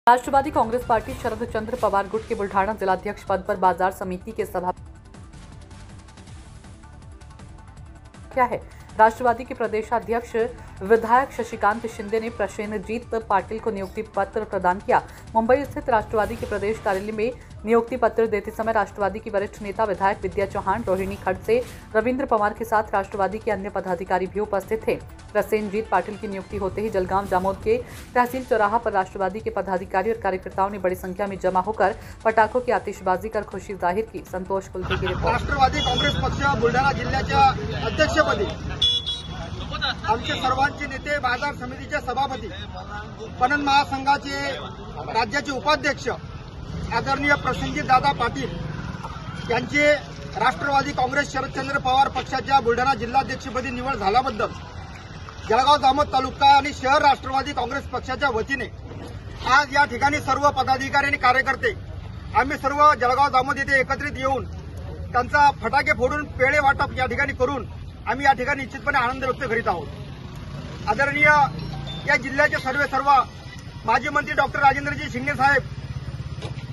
Rashtrawadi Congress party Sharad चंद्र पवार गुट के बुल्ढाना जिलाध्यक्ष पद पर बाजार समिति के सभापति क्या है। राष्ट्रवादी के प्रदेशाध्यक्ष विधायक शशिकांत शिंदे ने प्रसेनजीत पाटिल को नियुक्ति पत्र प्रदान किया। मुंबई स्थित राष्ट्रवादी के प्रदेश कार्यालय में नियुक्ति पत्र देते समय राष्ट्रवादी की वरिष्ठ नेता विधायक विद्या चौहान, रोहिणी खड्ड से रविंद्र पवार के साथ राष्ट्रवादी के अन्य पदाधिकारी भी उपस्थित थे। प्रसेनजीत पाटिल की नियुक्ति होते ही जलगांव जामोद के तहसील चौराहा पर राष्ट्रवादी के पदाधिकारी और कार्यकर्ताओं ने बड़ी संख्या में जमा होकर पटाखों की आतिशबाजी कर खुशी जाहिर की। संतोष कुलते की रिपोर्ट। राष्ट्रवादी कांग्रेस पक्ष बुलढाणा जिल्ह्याच्या अध्यक्षपदी आमचे सर्वांचे नेते, बाजार समितीचे सभापती, पणन महासंघाचे राज्याचे उपाध्यक्ष आदरणीय प्रसेनजीत दादा पाटील यांचे राष्ट्रवादी काँग्रेस शरदचंद्र पवार पक्षाच्या बुलढाणा जिल्हाध्यक्षपदी निवड झाल्याबद्दल जळगाव जामोद तालुका आणि शहर राष्ट्रवादी काँग्रेस पक्षाच्या वतीने आज या ठिकाणी सर्व पदाधिकारी आणि कार्यकर्ते आम्ही सर्व जळगाव जामोद येथे एकत्रित येऊन त्यांचा फटाके फोडून पेढे वाटप या ठिकाणी करून आम्ही या ठिकाणी निश्चितपणे आनंद व्यक्त करीत आहोत। आदरणीय या जिल्ह्याचे सर्व माजी मंत्री डॉक्टर राजेंद्रजी शिंगणे साहेब,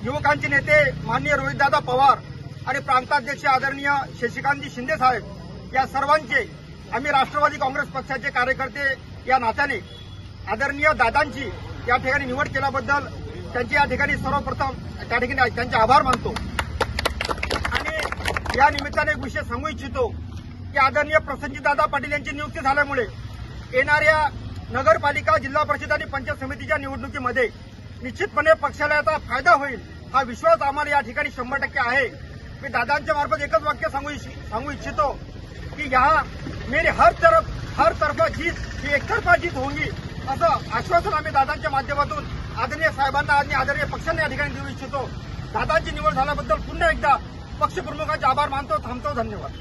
युवकांचे नेते माननीय रोहितदादा पवार आणि प्रांताध्यक्ष आदरणीय शशिकांतजी शिंदे साहेब या सर्वांचे आम्ही राष्ट्रवादी काँग्रेस पक्षाचे कार्यकर्ते या नात्याने आदरणीय दादांची या ठिकाणी निवड केल्याबद्दल त्यांचे या ठिकाणी सर्वप्रथम त्या ठिकाणी त्यांचे आभार मानतो। आणि या निमित्ताने एक विषय सांगू इच्छितो की आदरणीय प्रसेनजीत दादा पाटील यांची नियुक्ती झाल्यामुळे येणाऱ्या नगरपालिका, जिल्हा परिषद आणि पंचायत समितीच्या निवडणुकीमध्ये निश्चितपणे पक्षाला याचा फायदा होईल हा विश्वास आम्हाला या ठिकाणी 100% आहे। मी दादांच्या मार्फत एकच वाक्य सांगू इच्छितो कि यहाँ मेरी हर तरफा जीत ही एकतर्फा जीत होंगी असं आश्वासन आम्ही दादांच्या माध्यमातून आदरणीय साहेबांना आणि आदरणीय पक्षांना या ठिकाणी देऊ इच्छितो। दादांची निवड झाल्याबद्दल पुन्हा एकदा पक्षप्रमुखांचे आभार मानतो। थांबतो। धन्यवाद।